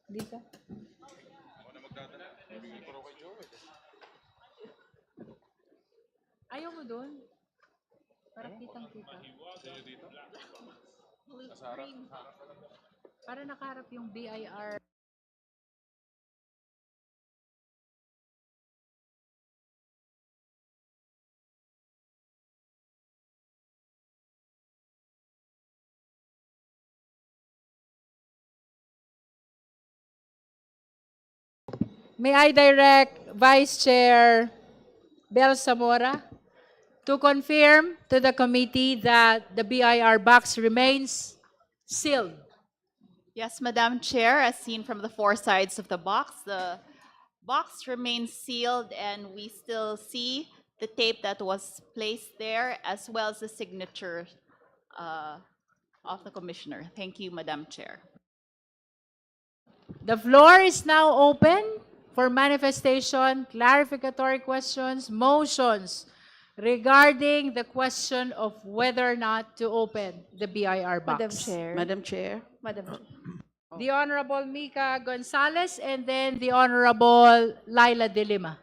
Dito. Ayaw mo doon? Para kitang-kita. Para nakaharap yung BIR. May I direct Vice Chair Bel Zamora to confirm to the committee that the BIR box remains sealed. Yes, Madam Chair, as seen from the four sides of the box remains sealed and we still see the tape that was placed there as well as the signature of the Commissioner. Thank you, Madam Chair. The floor is now open for manifestation, clarificatory questions, motions regarding the question of whether or not to open the BIR box. Madam Chair. Madam Chair. Madam Chair. The Honorable Mika Gonzalez and then the Honorable Laila De Lima.